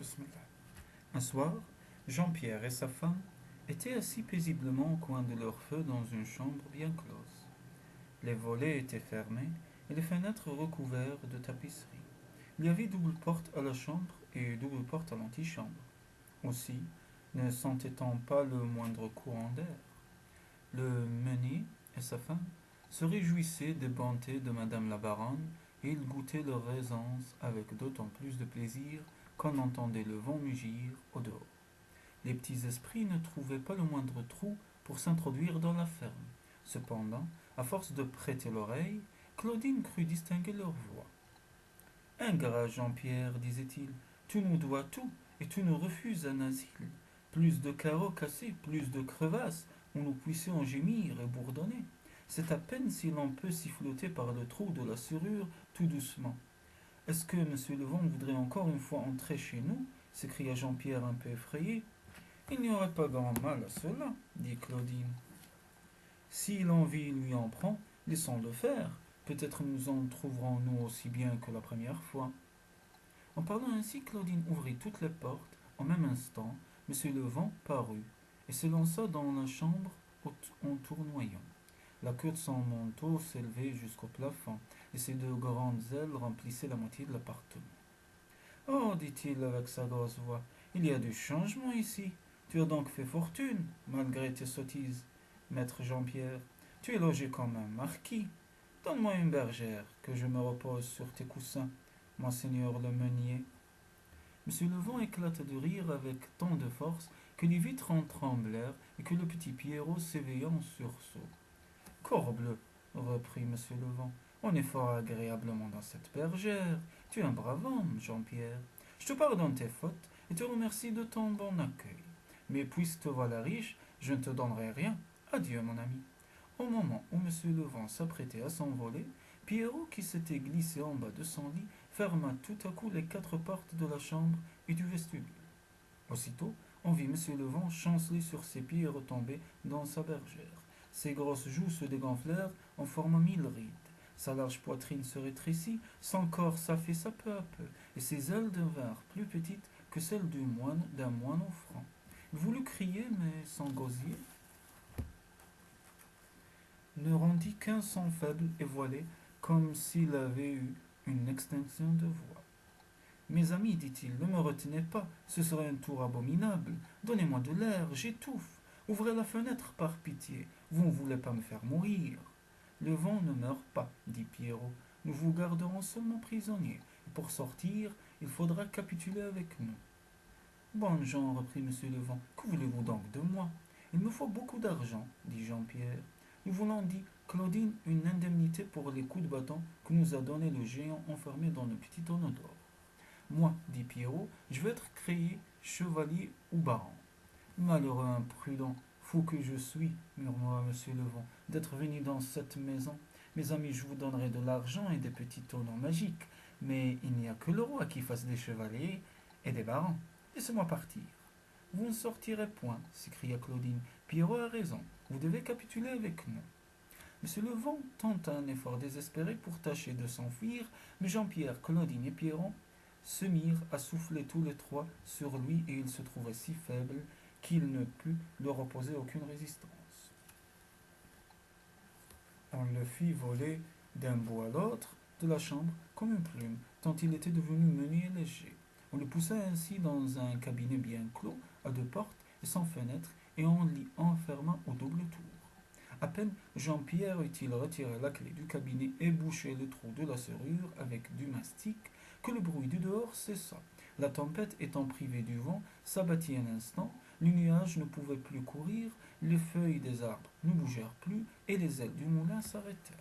Bismillah. Un soir, Jean-Pierre et sa femme étaient assis paisiblement au coin de leur feu dans une chambre bien close. Les volets étaient fermés et les fenêtres recouvertes de tapisserie. Il y avait double porte à la chambre et double porte à l'antichambre. Aussi, ne sentait-on pas le moindre courant d'air. Le meunier et sa femme se réjouissaient des bontés de Madame la Baronne et ils goûtaient leur aisance avec d'autant plus de plaisir qu'on entendait le vent mugir au dehors. Les petits esprits ne trouvaient pas le moindre trou pour s'introduire dans la ferme. Cependant, à force de prêter l'oreille, Claudine crut distinguer leur voix. Ingrat Jean-Pierre, disait-il, tu nous dois tout et tu nous refuses un asile. Plus de carreaux cassés, plus de crevasses où nous puissions gémir et bourdonner. C'est à peine si l'on peut siffloter par le trou de la serrure tout doucement. Est-ce que monsieur Levent voudrait encore une fois entrer chez nous s'écria Jean-Pierre un peu effrayé. Il n'y aurait pas grand mal à cela, dit Claudine. Si l'envie lui en prend, laissons-le faire. Peut-être nous en trouverons-nous aussi bien que la première fois. En parlant ainsi, Claudine ouvrit toutes les portes. En même instant, monsieur Levent parut et se lança dans la chambre en tournoyant. La queue de son manteau s'élevait jusqu'au plafond, et ses deux grandes ailes remplissaient la moitié de l'appartement. Oh, dit-il avec sa grosse voix, il y a du changement ici. Tu as donc fait fortune, malgré tes sottises, maître Jean-Pierre. Tu es logé comme un marquis. Donne-moi une bergère, que je me repose sur tes coussins, monseigneur le meunier. Monsieur Levent éclata de rire avec tant de force que les vitres en tremblèrent et que le petit Pierrot s'éveilla en sursaut. Corbleu, reprit monsieur Levent, on est fort agréablement dans cette bergère. Tu es un brave homme, Jean-Pierre. Je te pardonne tes fautes et te remercie de ton bon accueil. Mais puisque te voilà riche, je ne te donnerai rien. Adieu, mon ami. Au moment où monsieur Levent s'apprêtait à s'envoler, Pierrot, qui s'était glissé en bas de son lit, ferma tout à coup les 4 portes de la chambre et du vestibule. Aussitôt, on vit monsieur Levent chanceler sur ses pieds et retomber dans sa bergère. Ses grosses joues se dégonflèrent en formant 1000 rides. Sa large poitrine se rétrécit, son corps s'affaissa peu à peu, et ses ailes devinrent plus petites que celles d'un moine offrant. Il voulut crier, mais son gosier ne rendit qu'un son faible et voilé, comme s'il avait eu une extinction de voix. Mes amis, dit-il, ne me retenez pas, ce serait un tour abominable. Donnez-moi de l'air, j'étouffe. Ouvrez la fenêtre par pitié, vous ne voulez pas me faire mourir. Le vent ne meurt pas, dit Pierrot. Nous vous garderons seulement prisonniers. Et pour sortir, il faudra capituler avec nous. Bonnes gens, reprit monsieur Levent, que voulez-vous donc de moi? Il me faut beaucoup d'argent, dit Jean-Pierre. Nous voulons, dit Claudine, une indemnité pour les coups de bâton que nous a donnés le géant enfermé dans le petit tonneau d'or. Moi, dit Pierrot, je veux être créé chevalier ou baron. Malheureux imprudent, fou que je suis, murmura monsieur Levent, d'être venu dans cette maison. Mes amis, je vous donnerai de l'argent et des petits tonneaux magiques, mais il n'y a que le roi qui fasse des chevaliers et des barons. Laissez-moi partir. Vous ne sortirez point, s'écria Claudine. Pierrot a raison, vous devez capituler avec nous. Monsieur Levent tenta un effort désespéré pour tâcher de s'enfuir, mais Jean-Pierre, Claudine et Pierrot se mirent à souffler tous les trois sur lui et il se trouvait si faible qu'il ne put leur opposer aucune résistance. On le fit voler d'un bout à l'autre de la chambre comme une plume, tant il était devenu menu et léger. On le poussa ainsi dans un cabinet bien clos, à 2 portes et sans fenêtre, et on l'y enferma au double tour. À peine Jean-Pierre eut-il retiré la clé du cabinet et bouché le trou de la serrure avec du mastic, que le bruit du dehors cessa. La tempête étant privée du vent, s'abattit un instant, les nuages ne pouvaient plus courir, les feuilles des arbres ne bougèrent plus, et les ailes du moulin s'arrêtèrent.